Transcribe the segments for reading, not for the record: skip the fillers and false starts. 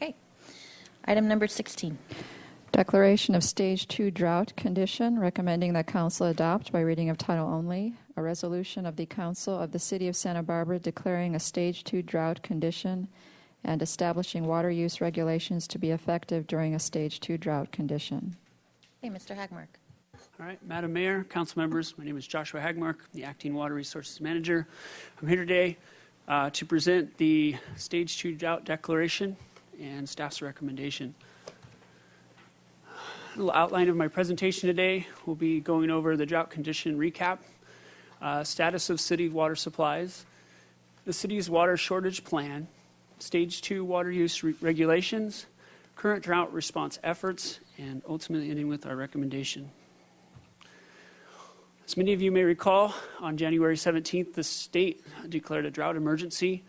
Okay. Item number 16. Declaration of Stage 2 drought condition, recommending that Council adopt by reading of title only a resolution of the Council of the City of Santa Barbara declaring a Stage 2 drought condition and establishing water use regulations to be effective during a Stage 2 drought condition. Hey, Mr. Hagmark. All right, Madam Mayor, council members, my name is Joshua Hagmark, the Acting Water Resources Manager. I'm here today to present the Stage 2 drought declaration and staff's recommendation. A little outline of my presentation today. We'll be going over the drought condition recap, status of city water supplies, the city's water shortage plan, Stage 2 water use regulations, current drought response efforts, and ultimately ending with our recommendation. As many of you may recall, on January 17th, the state declared a drought emergency.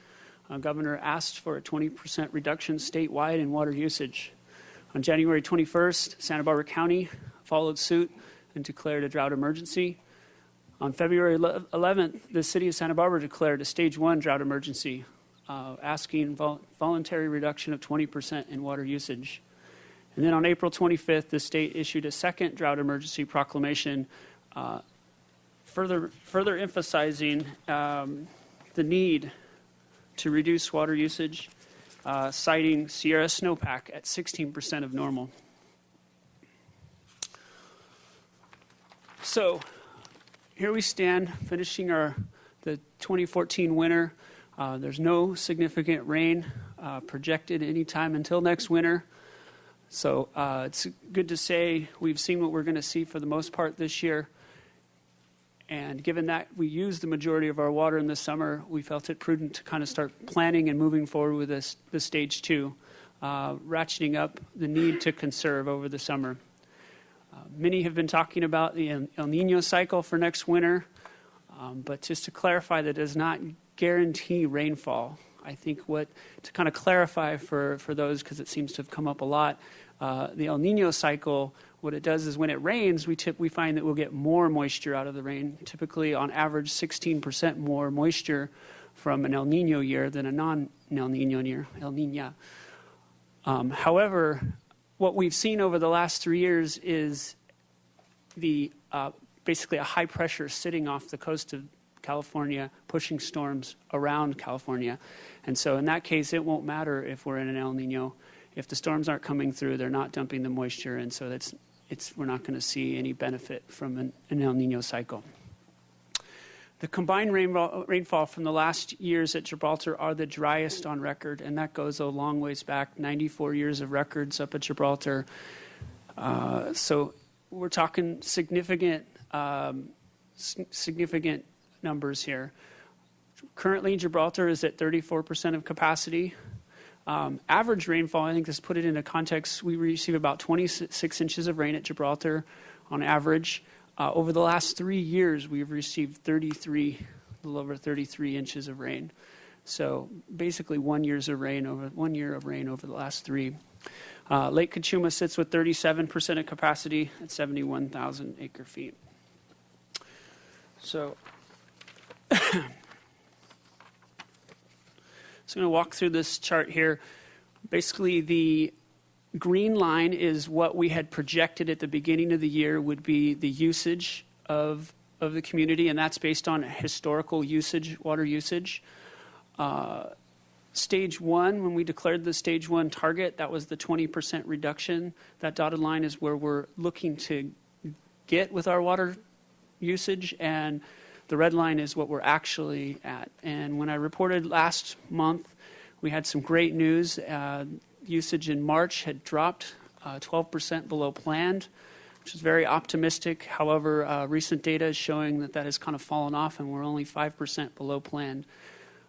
Governor asked for a 20% reduction statewide in water usage. On January 21st, Santa Barbara County followed suit and declared a drought emergency. On February 11th, the city of Santa Barbara declared a Stage 1 drought emergency, asking voluntary reduction of 20% in water usage. And then on April 25th, the state issued a second drought emergency proclamation, further emphasizing the need to reduce water usage, citing Sierra snowpack at 16% of normal. So here we stand, finishing the 2014 winter. There's no significant rain projected anytime until next winter. So it's good to say we've seen what we're going to see for the most part this year. And given that we used the majority of our water in the summer, we felt it prudent to kind of start planning and moving forward with the Stage 2, ratcheting up the need to conserve over the summer. Many have been talking about the El Nino cycle for next winter, but just to clarify, that does not guarantee rainfall. I think to kind of clarify for those, because it seems to have come up a lot, the El Nino cycle, what it does is when it rains, we find that we'll get more moisture out of the rain, typically on average 16% more moisture from an El Nino year than a non-El Nino year, El Niña. However, what we've seen over the last 3 years is basically a high pressure sitting off the coast of California, pushing storms around California. And so in that case, it won't matter if we're in an El Nino. If the storms aren't coming through, they're not dumping the moisture, and so we're not going to see any benefit from an El Nino cycle. The combined rainfall from the last years at Gibraltar are the driest on record, and that goes a long ways back, 94 years of records up at Gibraltar. So we're talking significant numbers here. Currently, Gibraltar is at 34% of capacity. Average rainfall, I think this put it into context, we receive about 26 inches of rain at Gibraltar on average. Over the last 3 years, we've received a little over 33 inches of rain. So basically 1 year of rain over the last 3. Lake Cachuma sits with 37% of capacity at 71,000 acre feet. So I'm going to walk through this chart here. Basically, the green line is what we had projected at the beginning of the year would be the usage of the community, and that's based on historical usage, water usage. Stage 1, when we declared the Stage 1 target, that was the 20% reduction. That dotted line is where we're looking to get with our water usage, and the red line is what we're actually at. And when I reported last month, we had some great news. Usage in March had dropped 12% below planned, which is very optimistic. However, recent data is showing that has kind of fallen off, and we're only 5% below planned,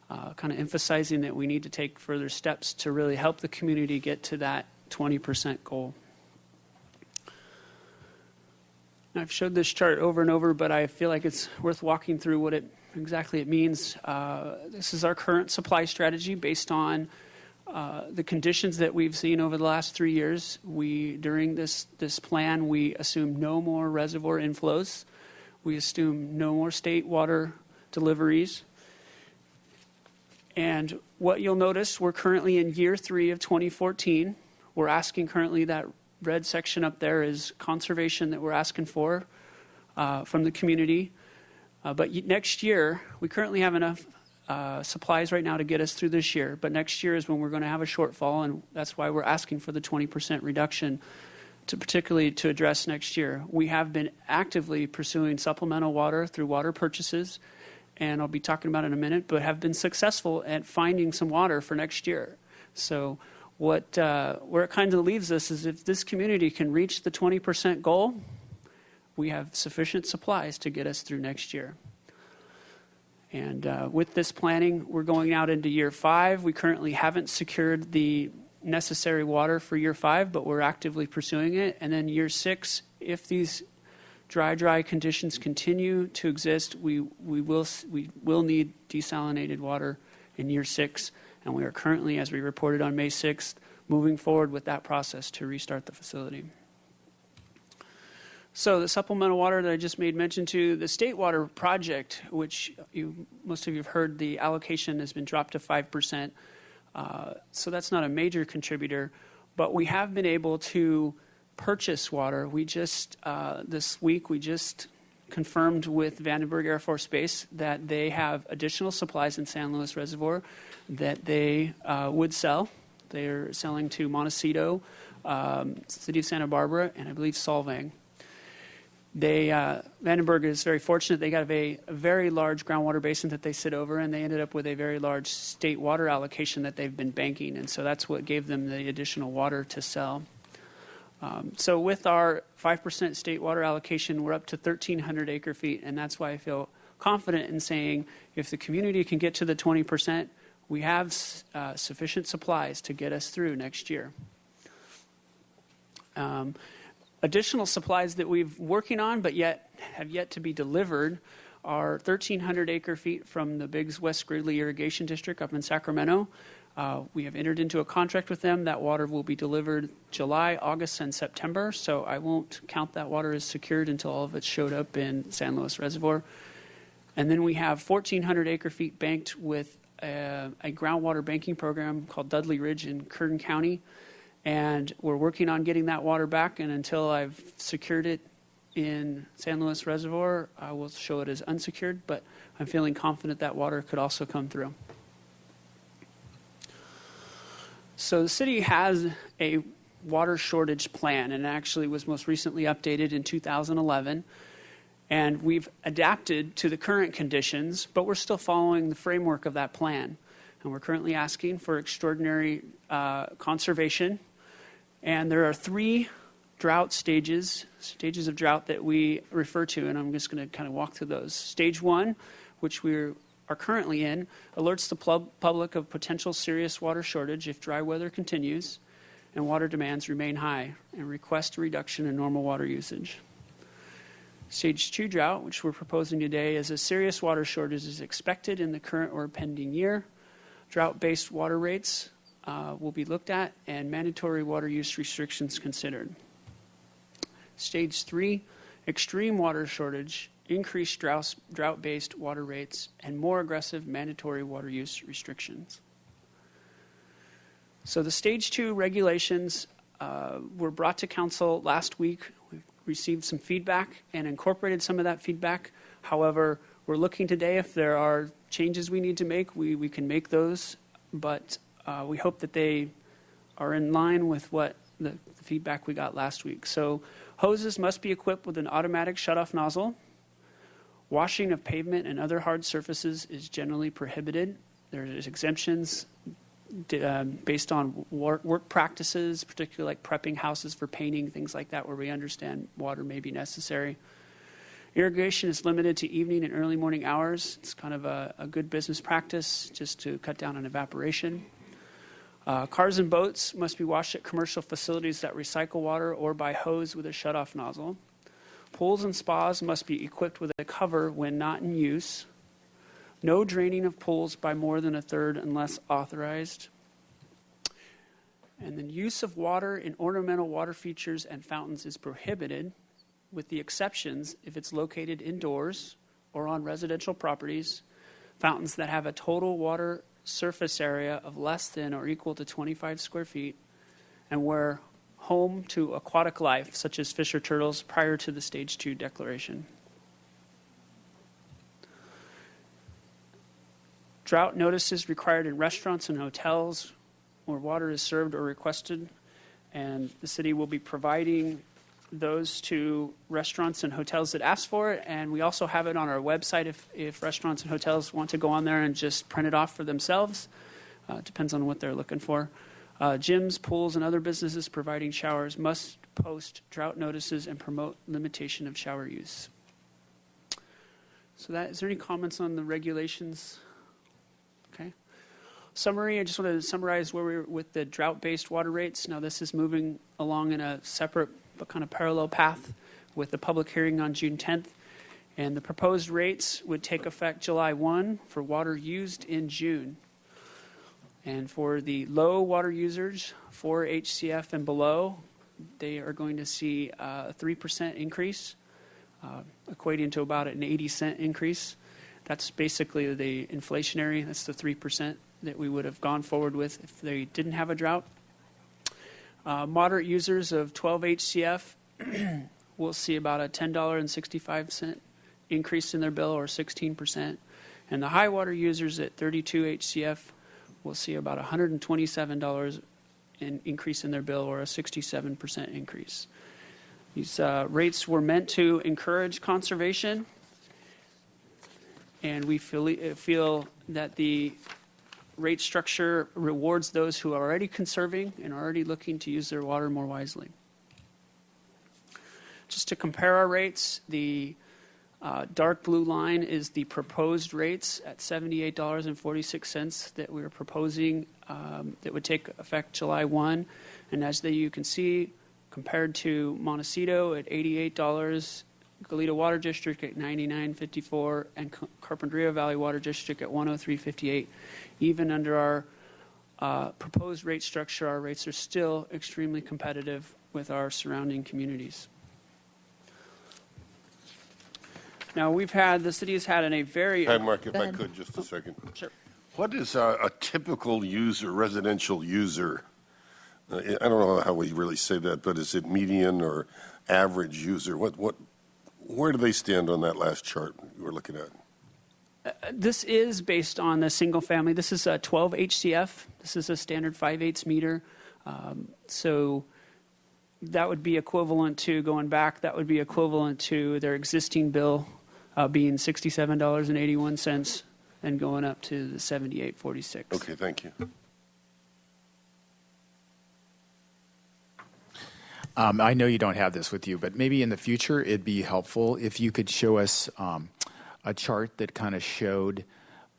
kind of emphasizing that we need to take further steps to really help the community get to that 20% goal. I've showed this chart over and over, but I feel like it's worth walking through what exactly it means. This is our current supply strategy based on the conditions that we've seen over the last 3 years. During this plan, we assume no more reservoir inflows. We assume no more state water deliveries. And what you'll notice, we're currently in year 3 of 2014. We're asking currently, that red section up there is conservation that we're asking for from the community. But next year, we currently have enough supplies right now to get us through this year. But next year is when we're going to have a shortfall, and that's why we're asking for the 20% reduction, particularly to address next year. We have been actively pursuing supplemental water through water purchases, and I'll be talking about it in a minute, but have been successful at finding some water for next year. So where it kind of leaves us is, if this community can reach the 20% goal, we have sufficient supplies to get us through next year. And with this planning, we're going out into year 5. We currently haven't secured the necessary water for year 5, but we're actively pursuing it. And then year 6, if these dry conditions continue to exist, we will need desalinated water in year 6. And we are currently, as we reported on May 6th, moving forward with that process to restart the facility. So the supplemental water that I just made mention to, the state water project, which most of you have heard, the allocation has been dropped to 5%. So that's not a major contributor, but we have been able to purchase water. We just, this week, we just confirmed with Vandenberg Air Force Base that they have additional supplies in San Luis Reservoir that they would sell. They're selling to Montecito, City of Santa Barbara, and I believe Solvang. Vandenberg is very fortunate. They got a very large groundwater basin that they sit over, and they ended up with a very large state water allocation that they've been banking, and so that's what gave them the additional water to sell. So with our 5% state water allocation, we're up to 1,300 acre-feet, and that's why I feel confident in saying, if the community can get to the 20%, we have sufficient supplies to get us through next year. Additional supplies that we've working on but have yet to be delivered are 1,300 acre-feet from the Biggs West Gridley Irrigation District up in Sacramento. We have entered into a contract with them. That water will be delivered July, August, and September, so I won't count that water as secured until all of it showed up in San Luis Reservoir. And then we have 1,400 acre-feet banked with a groundwater banking program called Dudley Ridge in Curtin County. And we're working on getting that water back, and until I've secured it in San Luis Reservoir, I will show it as unsecured, but I'm feeling confident that water could also come through. So the city has a water shortage plan, and it actually was most recently updated in 2011. And we've adapted to the current conditions, but we're still following the framework of that plan. And we're currently asking for extraordinary conservation. And there are 3 drought stages of drought that we refer to, and I'm just going to kind of walk through those. Stage 1, which we are currently in, alerts the public of potential serious water shortage if dry weather continues and water demands remain high, and request a reduction in normal water usage. Stage 2 drought, which we're proposing today, is a serious water shortage is expected in the current or pending year. Drought-based water rates will be looked at, and mandatory water use restrictions considered. Stage 3, extreme water shortage, increased drought-based water rates, and more aggressive mandatory water use restrictions. So the Stage 2 regulations were brought to council last week. We received some feedback and incorporated some of that feedback. However, we're looking today, if there are changes we need to make, we can make those, but we hope that they are in line with what the feedback we got last week. So hoses must be equipped with an automatic shutoff nozzle. Washing of pavement and other hard surfaces is generally prohibited. There's exemptions based on work practices, particularly like prepping houses for painting, things like that, where we understand water may be necessary. Irrigation is limited to evening and early morning hours. It's kind of a good business practice just to cut down on evaporation. Cars and boats must be washed at commercial facilities that recycle water or by hose with a shutoff nozzle. Pools and spas must be equipped with a cover when not in use. No draining of pools by more than a third unless authorized. And then use of water in ornamental water features and fountains is prohibited, with the exceptions if it's located indoors or on residential properties. Fountains that have a total water surface area of less than or equal to 25 square feet and were home to aquatic life, such as fish or turtles, prior to the Stage 2 declaration. Drought notices required in restaurants and hotels where water is served or requested, and the city will be providing those to restaurants and hotels that ask for it, and we also have it on our website if restaurants and hotels want to go on there and just print it off for themselves. Depends on what they're looking for. Gyms, pools, and other businesses providing showers must post drought notices and promote limitation of shower use. So is there any comments on the regulations? Okay. Summary, I just want to summarize where we're with the drought-based water rates. Now, this is moving along in a separate but kind of parallel path with the public hearing on June 10th. And the proposed rates would take effect July 1 for water used in June. And for the low water users, 4 HCF and below, they are going to see a 3% increase, equating to about an 80-cent increase. That's basically the inflationary, that's the 3% that we would have gone forward with if they didn't have a drought. Moderate users of 12 HCF will see about a $10.65 increase in their bill, or 16%. And the high water users at 32 HCF will see about $127 in increase in their bill, or a 67% increase. These rates were meant to encourage conservation, and we feel that the rate structure rewards those who are already conserving and are already looking to use their water more wisely. Just to compare our rates, the dark blue line is the proposed rates at $78.46 that we are proposing that would take effect July 1. And as you can see, compared to Montecito at $88, Goleta Water District at $99.54, and Carpinteria Valley Water District at $103.58. Even under our proposed rate structure, our rates are still extremely competitive with our surrounding communities. Now, the city has had a very... Hi, Mark, if Go I ahead. could, just a second. Sure. What is a typical user, residential user? I don't know how we really say that, but is it median or average user? Where do they stand on that last chart you were looking at? This is based on the single family. This is a 12 HCF. This is a standard 5/8 meter. So that would be equivalent to, going back, that would be equivalent to their existing bill being $67.81 and going up to the $78.46. Okay, thank you. I know you don't have this with you, but maybe in the future it'd be helpful if you could show us a chart that kind of showed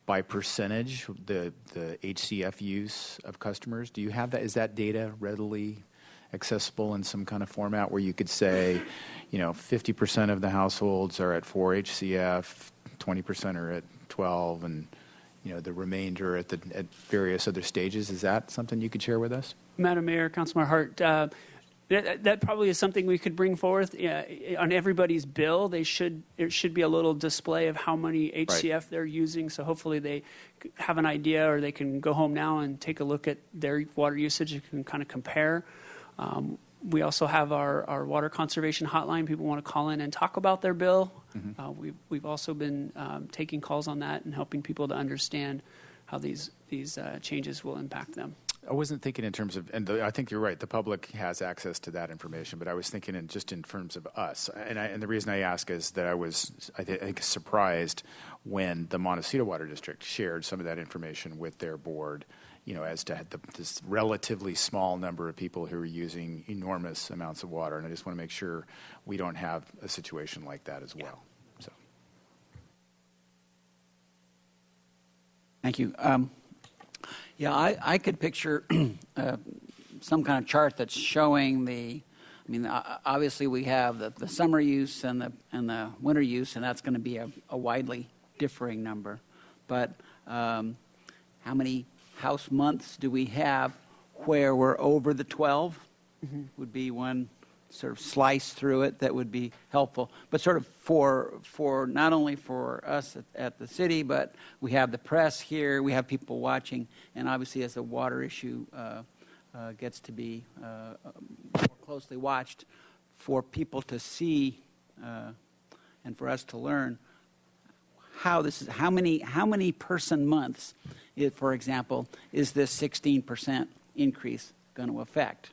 by percentage the HCF use of customers. Do you have that? Is that data readily accessible in some kind of format where you could say, 50% of the households are at 4 HCF, 20% are at 12, and the remainder at various other stages? Is that something you could share with us? Madam Mayor, Councilmember Hart, that probably is something we could bring forth. On everybody's bill, there should be a little display of how many HCF they're using, so hopefully they have an idea, or they can go home now and take a look at their water usage and can kind of compare. We also have our water conservation hotline. People want to call in and talk about their bill. Mm-hmm. We've also been taking calls on that and helping people to understand how these changes will impact them. I wasn't thinking in terms of, and I think you're right, the public has access to that information, but I was thinking just in terms of us. And the reason I ask is that I was, I think, surprised when the Montecito Water District shared some of that information with their board, as to this relatively small number of people who are using enormous amounts of water. And I just want to make sure we don't have a situation like that as well. So. Thank you. I could picture some kind of chart that's showing obviously we have the summer use and the winter use, and that's going to be a widely differing number. But how many house months do we have where we're over the 12? Mm-hmm. Would be one sort of slice through it that would be helpful. But sort of for not only for us at the city, but we have the press here, we have people watching, and obviously as the water issue gets to be more closely watched, for people to see and for us to learn how this is, how many person months, for example, is this 16% increase going to affect,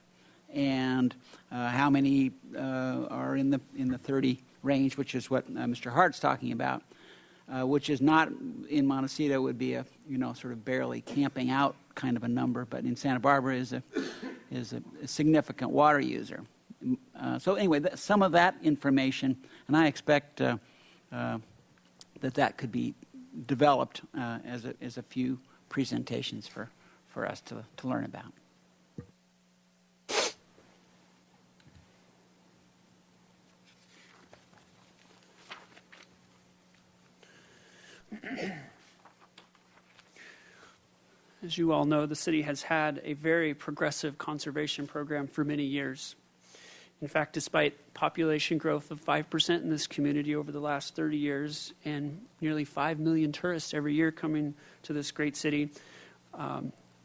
and how many are in the 30 range, which is what Mr. Hart's talking about, which is not in Montecito would be a sort of barely camping out kind of a number, but in Santa Barbara is a significant water user. So anyway, some of that information, and I expect that could be developed as a few presentations for us to learn about. As you all know, the city has had a very progressive conservation program for many years. In fact, despite population growth of 5% in this community over the last 30 years and nearly 5 million tourists every year coming to this great city,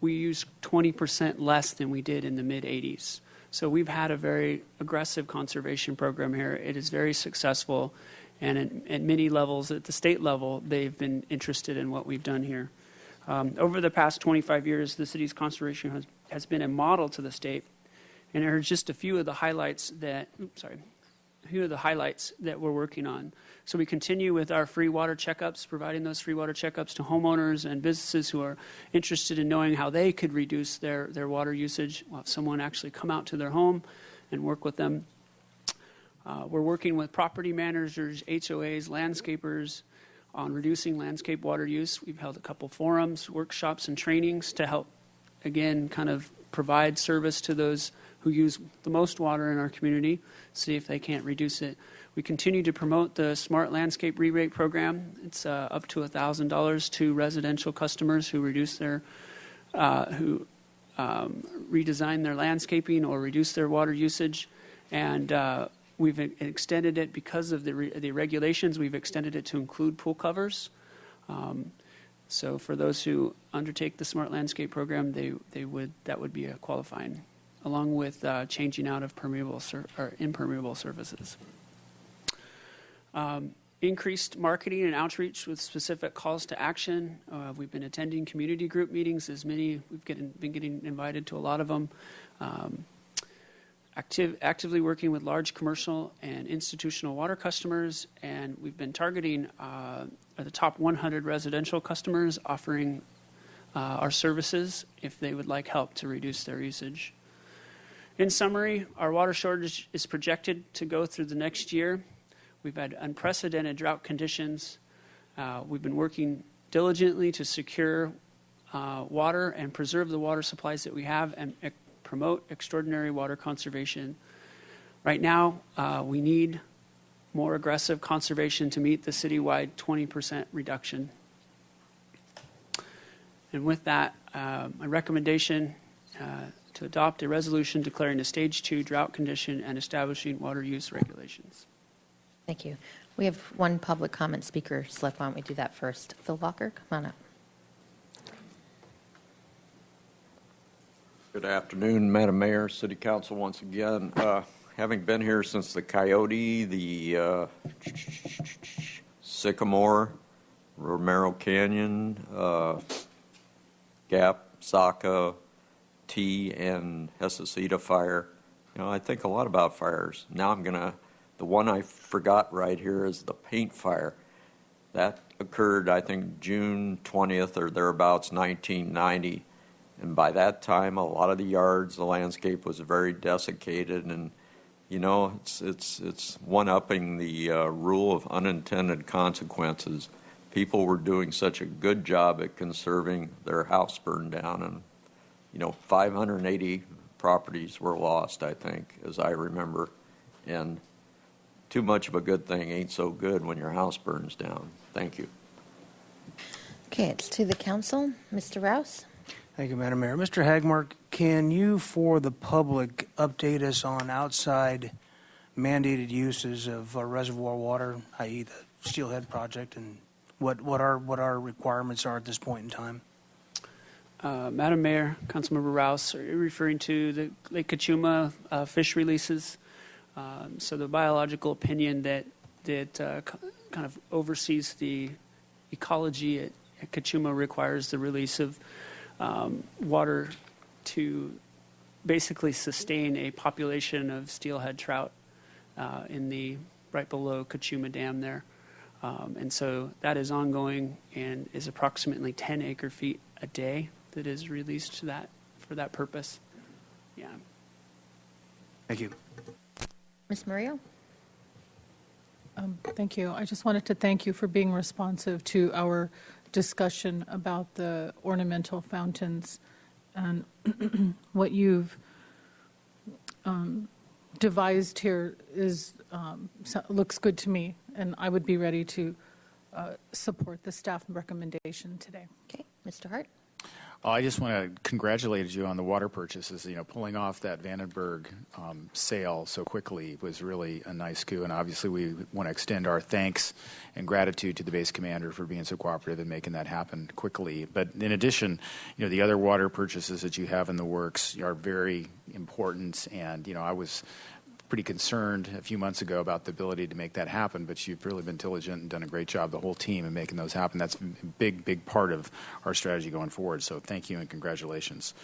we use 20% less than we did in the mid-'80s. So we've had a very aggressive conservation program here. It is very successful, and at many levels, at the state level, they've been interested in what we've done here. Over the past 25 years, the city's conservation has been a model to the state, and there are just a few of the highlights that we're working on. So we continue with our free water checkups, providing those free water checkups to homeowners and businesses who are interested in knowing how they could reduce their water usage. We'll have someone actually come out to their home and work with them. We're working with property managers, HOAs, landscapers on reducing landscape water use. We've held a couple forums, workshops, and trainings to help, again, kind of provide service to those who use the most water in our community, see if they can't reduce it. We continue to promote the Smart Landscape Rebate Program. It's up to $1,000 to residential customers who redesign their landscaping or reduce their water usage. And we've extended it because of the regulations. We've extended it to include pool covers. So for those who undertake the Smart Landscape Program, that would be a qualifying, along with changing out of impermeable surfaces. Increased marketing and outreach with specific calls to action. We've been attending community group meetings, we've been getting invited to a lot of them. Actively working with large commercial and institutional water customers, and we've been targeting the top 100 residential customers, offering our services if they would like help to reduce their usage. In summary, our water shortage is projected to go through the next year. We've had unprecedented drought conditions. We've been working diligently to secure water and preserve the water supplies that we have and promote extraordinary water conservation. Right now, we need more aggressive conservation to meet the citywide 20% reduction. And with that, my recommendation to adopt a resolution declaring a Stage 2 drought condition and establishing water use regulations. Thank you. We have one public comment speaker slip. Why don't we do that first? Phil Walker, come on up. Good afternoon, Madam Mayor, City Council once again. Having been here since the Coyote, the Sycamore, Romero Canyon, Gap, Saca, T, and Hesesita fire, I think a lot about fires. Now the one I forgot right here is the paint fire. That occurred, I think, June 20th or thereabouts, 1990. And by that time, a lot of the yards, the landscape was very desiccated, and it's one-upping the rule of unintended consequences. People were doing such a good job at conserving their house burned down, and 580 properties were lost, I think, as I remember. And too much of a good thing ain't so good when your house burns down. Thank you. Okay, it's to the council. Mr. Rouse? Thank you, Madam Mayor. Mr. Hagmark, can you, for the public, update us on outside mandated uses of reservoir water, i.e. the Steelhead project, and what our requirements are at this point in time? Madam Mayor, Councilmember Rouse, are you referring to the Lake Kachuma fish releases? So the biological opinion that kind of oversees the ecology at Kachuma requires the release of water to basically sustain a population of steelhead trout in the right below Kachuma Dam there. And so that is ongoing and is approximately 10 acre feet a day that is released to that for that purpose. Yeah. Thank you. Ms. Murillo? Thank you. I just wanted to thank you for being responsive to our discussion about the ornamental fountains, and what you've devised here looks good to me, and I would be ready to support the staff recommendation today. Okay, Mr. Hart? I just want to congratulate you on the water purchases. You know, pulling off that Vandenberg sale so quickly was really a nice coup, and obviously we want to extend our thanks and gratitude to the base commander for being so cooperative and making that happen quickly. But in addition, you know, the other water purchases that you have in the works are very important, and, you know, I was pretty concerned a few months ago about the ability to make that happen, but you've really been diligent and done a great job, the whole team, in making those happen. That's a big part of our strategy going forward, so thank you and congratulations.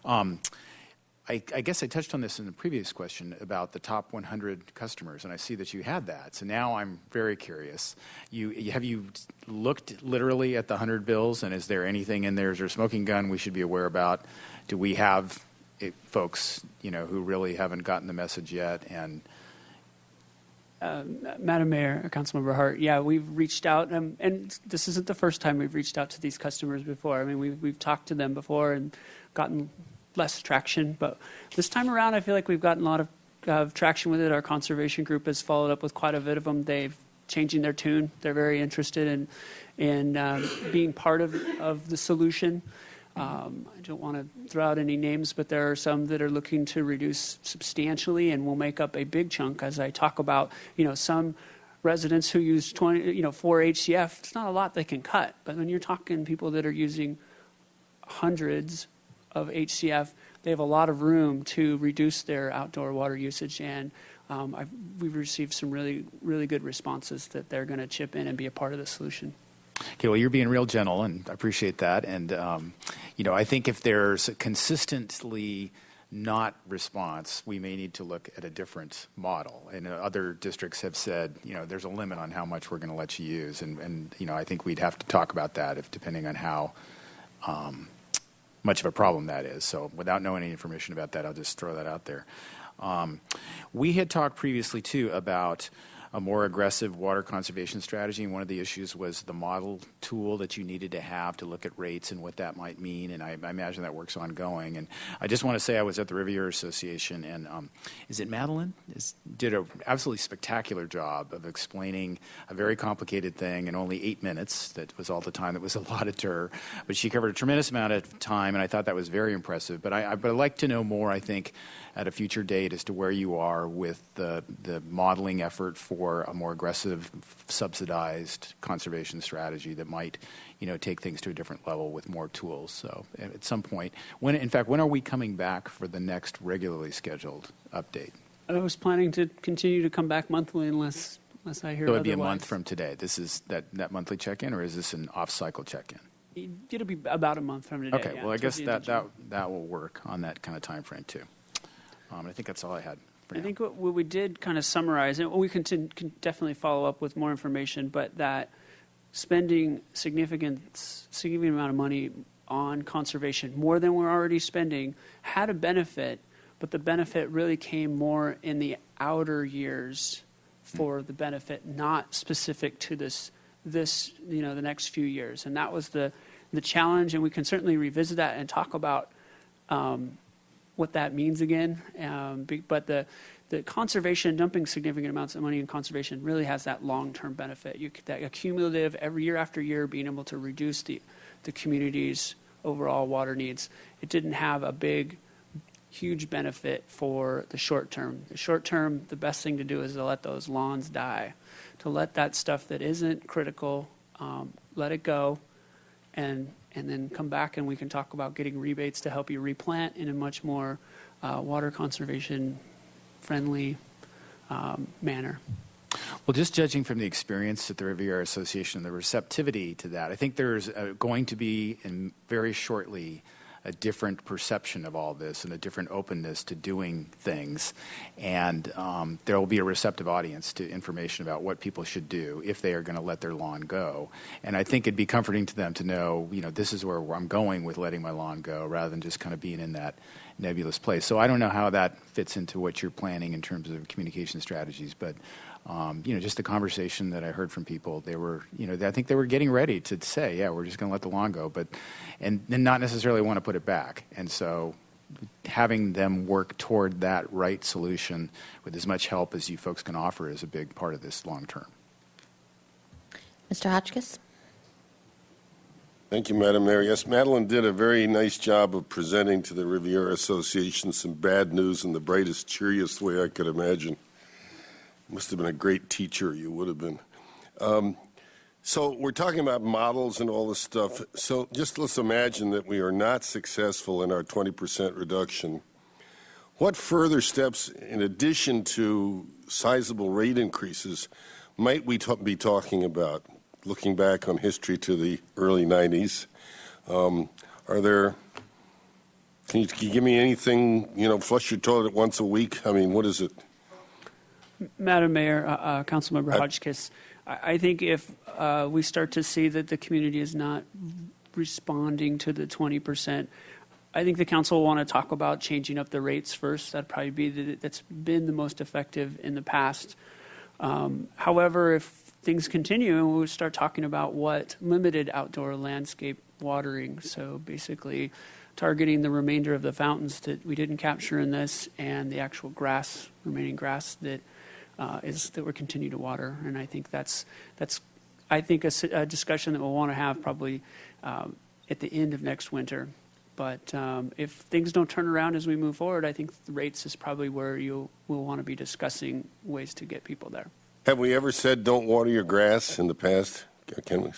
I guess I touched on this in the previous question about the top 100 customers, and I see that you had that. So now I'm very curious. Have you looked literally at the 100 bills, and is there anything in there? Is there a smoking gun we should be aware about? Do we have folks, you know, who really haven't gotten the message yet? And Madam Mayor, Councilmember Hart, yeah, we've reached out, and this isn't the first time we've reached out to these customers before. I mean, we've talked to them before and gotten less traction, but this time around, I feel like we've gotten a lot of traction with it. Our conservation group has followed up with quite a bit of them. They've changing their tune. They're very interested in being part of the solution. I don't want to throw out any names, but there are some that are looking to reduce substantially and will make up a big chunk. As I talk about, you know, some residents who use 4 HCF, it's not a lot they can cut. But when you're talking people that are using hundreds of HCF, they have a lot of room to reduce their outdoor water usage. And we've received some really, really good responses that they're going to chip in and be a part of the solution. Okay, well, you're being real gentle, and I appreciate that. And, you know, I think if there's a consistently not response, we may need to look at a different model. And other districts have said, you know, there's a limit on how much we're going to let you use. And, you know, I think we'd have to talk about that depending on how much of a problem that is. So without knowing any information about that, I'll just throw that out there. We had talked previously, too, about a more aggressive water conservation strategy, and one of the issues was the model tool that you needed to have to look at rates and what that might mean, and I imagine that work's ongoing. And I just want to say I was at the Riviera Association, and is it Madeline? Did an absolutely spectacular job of explaining a very complicated thing in only 8 minutes. That was all the time that was allotted to her, but she covered a tremendous amount of time, and I thought that was very impressive. But I'd like to know more, I think, at a future date as to where you are with the modeling effort for a more aggressive, subsidized conservation strategy that might, you know, take things to a different level with more tools. So at some point, when are we coming back for the next regularly scheduled update? I was planning to continue to come back monthly unless I hear otherwise. So it would be a month from today. This is that monthly check-in, or is this an off-cycle check-in? It'll be about a month from today. Okay, yeah, well, I guess that will work on that kind of time frame, too. I think that's all I had. I think what we did kind of summarize, and we can definitely follow up with more information, but that spending significant amount of money on conservation, more than we're already spending, had a benefit, but the benefit really came more in the outer years for the benefit, not specific to this the next few years. And that was the challenge, and we can certainly revisit that and talk about what that means again. But the conservation, dumping significant amounts of money in conservation really has that long-term benefit. That accumulative, every year after year, being able to reduce the community's overall water needs. It didn't have a big, huge benefit for the short term. The short term, the best thing to do is to let those lawns die, to let that stuff that isn't critical, let it go, and then come back and we can talk about getting rebates to help you replant in a much more water conservation friendly manner. Well, just judging from the experience at the Riviera Association and the receptivity to that, I think there's going to be, in very shortly, a different perception of all this and a different openness to doing things. And there will be a receptive audience to information about what people should do if they are going to let their lawn go. And I think it'd be comforting to them to know, this is where I'm going with letting my lawn go, rather than just kind of being in that nebulous place. So I don't know how that fits into what you're planning in terms of communication strategies, but just the conversation that I heard from people, they were, I think they were getting ready to say, yeah, we're just going to let the lawn go, and not necessarily want to put it back. And so having them work toward that right solution with as much help as you folks can offer is a big part of this long term. Mr. Hotchkiss? Thank you, Madam Mayor. Yes, Madeline did a very nice job of presenting to the Riviera Association some bad news in the brightest, cheeriest way I could imagine. Must have been a great teacher, you would have been. So we're talking about models and all this stuff. So just let's imagine that we are not successful in our 20% reduction. What further steps, in addition to sizable rate increases, might we be talking about, looking back on history to the early 90s? Can you give me anything, flush your toilet once a week? I mean, what is it? Madam Mayor, Councilmember Hotchkiss, I think if we start to see that the community is not responding to the 20%, I think the council will want to talk about changing up the rates first. That'd probably be that's been the most effective in the past. However, if things continue, we'll start talking about what limited outdoor landscape watering. So basically targeting the remainder of the fountains that we didn't capture in this and the actual remaining grass that we're continue to water. And I think that's a discussion that we'll want to have probably at the end of next winter. But if things don't turn around as we move forward, I think the rates is probably where we'll want to be discussing ways to get people there. Have we ever said don't water your grass in the past? Can we?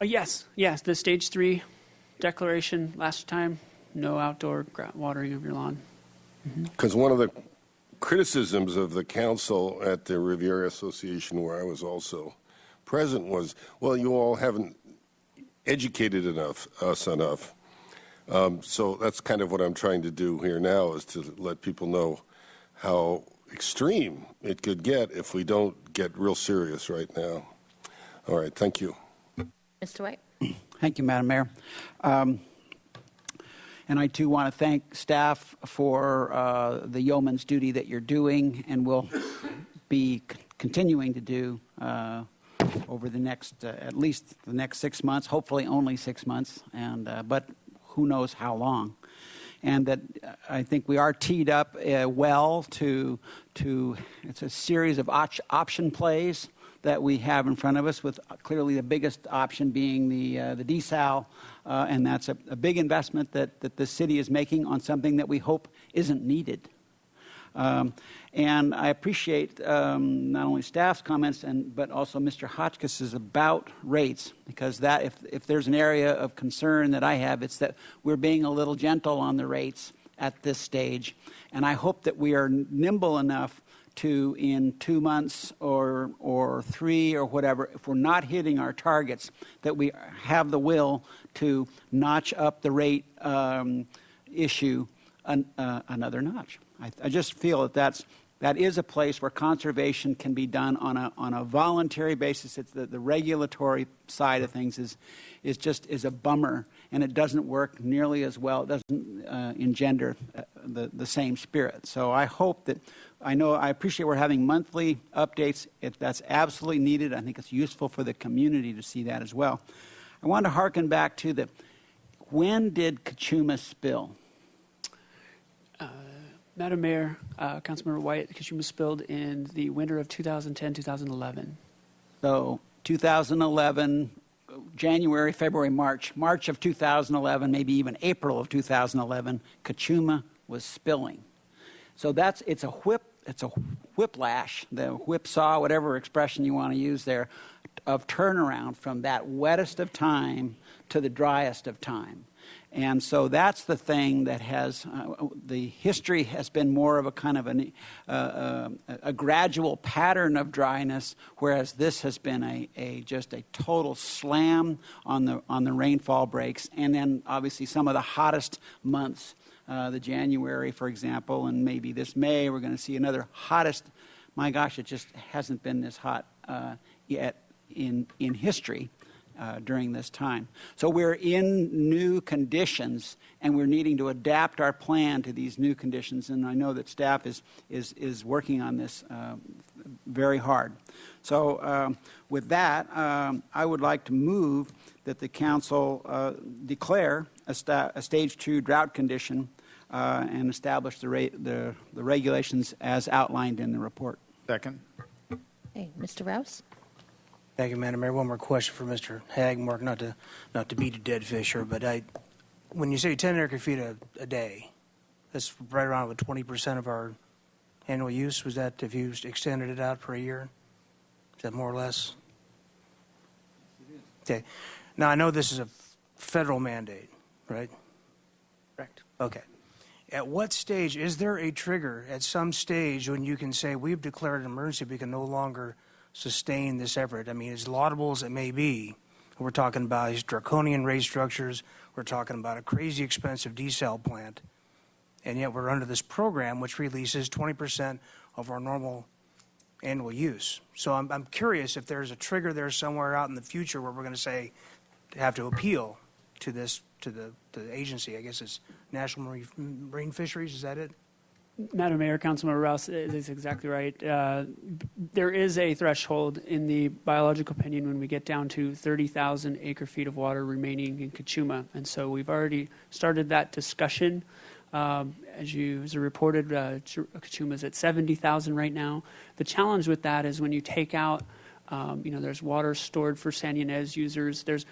Yes. The Stage 3 declaration last time, no outdoor watering of your lawn. Because one of the criticisms of the council at the Riviera Association, where I was also present, was, well, you all haven't educated us enough. So that's kind of what I'm trying to do here now, is to let people know how extreme it could get if we don't get real serious right now. All right, thank you. Mr. White? Thank you, Madam Mayor. And I, too, want to thank staff for the yeoman's duty that you're doing and will be continuing to do over the next, at least the next 6 months, hopefully only 6 months, but who knows how long. And that I think we are teed up well to it's a series of option plays that we have in front of us, with clearly the biggest option being the desal, and that's a big investment that the city is making on something that we hope isn't needed. And I appreciate not only staff's comments but also Mr. Hotchkiss's about rates, because that if there's an area of concern that I have, it's that we're being a little gentle on the rates at this stage, and I hope that we are nimble enough to, in 2 months or 3 or whatever, if we're not hitting our targets, that we have the will to notch up the rate issue another notch. I just feel that is a place where conservation can be done on a voluntary basis. It's the regulatory side of things is a bummer, and it doesn't work nearly as well. It doesn't engender the same spirit. So I hope that, I appreciate we're having monthly updates. That's absolutely needed. I think it's useful for the community to see that as well. I want to hearken back to when did Kachuma spill? Madam Mayor, Councilmember White, Kachuma spilled in the winter of 2010-2011. So 2011, January, February, March of 2011, maybe even April of 2011, Kachuma was spilling. So it's a whiplash, the whipsaw, whatever expression you want to use there, of turnaround from that wettest of time to the driest of time. And so that's the thing that has, the history has been more of a kind of a gradual pattern of dryness, whereas this has been just a total slam on the rainfall breaks. And then obviously some of the hottest months, the January, for example, and maybe this May, we're going to see another hottest. My gosh, it just hasn't been this hot yet in history. During this time. So we're in new conditions, and we're needing to adapt our plan to these new conditions, and I know that staff is working on this very hard. So with that, I would like to move that the council declare a stage 2 drought condition and establish the regulations as outlined in the report. Second. Okay, Mr. Rouse? Thank you, Madam Mayor. One more question for Mr. Hagmark, not to beat a dead fish here, but when you say 10 acre feet a day, that's right around with 20% of our annual use. Was that if you extended it out for a year? Is that more or less? Okay. Now, I know this is a federal mandate, right? Correct. Okay. At what stage, is there a trigger at some stage when you can say we've declared an emergency, we can no longer sustain this effort? I mean, as laudable as it may be, we're talking about these draconian rate structures, we're talking about a crazy expensive desal plant, and yet we're under this program which releases 20% of our normal annual use. So I'm curious if there's a trigger there somewhere out in the future where we're going to say, have to appeal to this, to the agency. I guess it's National Marine Fisheries, is that it? Madam Mayor, Councilmember Rouse is exactly right. There is a threshold in the biological opinion when we get down to 30,000 acre feet of water remaining in Kachuma. And so we've already started that discussion. As reported, Kachuma is at 70,000 right now. The challenge with that is when you take out, there's water stored for San Ynez users. There's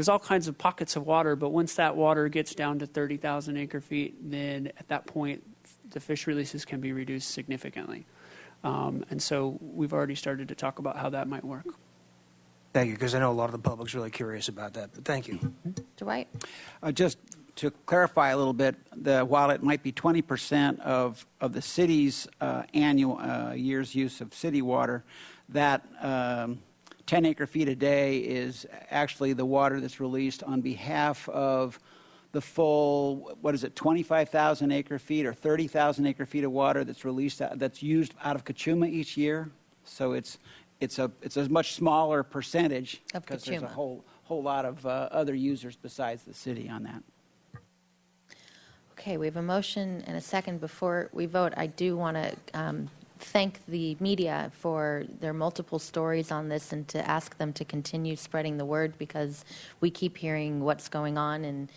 all kinds of pockets of water, but once that water gets down to 30,000 acre feet, then at that point, the fish releases can be reduced significantly. And so we've already started to talk about how that might work. Thank you, because I know a lot of the public's really curious about that, but thank you. Dwight? Just to clarify a little bit, while it might be 20% of the city's annual year's use of city water, that 10 acre feet a day is actually the water that's released on behalf of the full, 25,000 acre feet or 30,000 acre feet of water that's released, that's used out of Kachuma each year. So it's a much smaller percentage because there's a whole lot of other users besides the city on that. Okay, we have a motion and a second. Before we vote, I do want to thank the media for their multiple stories on this and to ask them to continue spreading the word, because we keep hearing what's going on, and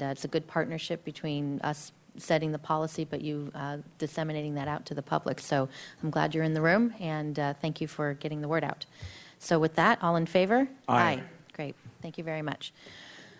it's a good partnership between us setting the policy, but you disseminating that out to the public. So I'm glad you're in the room, and thank you for getting the word out. So with that, all in favor? Aye. Great. Thank you very much.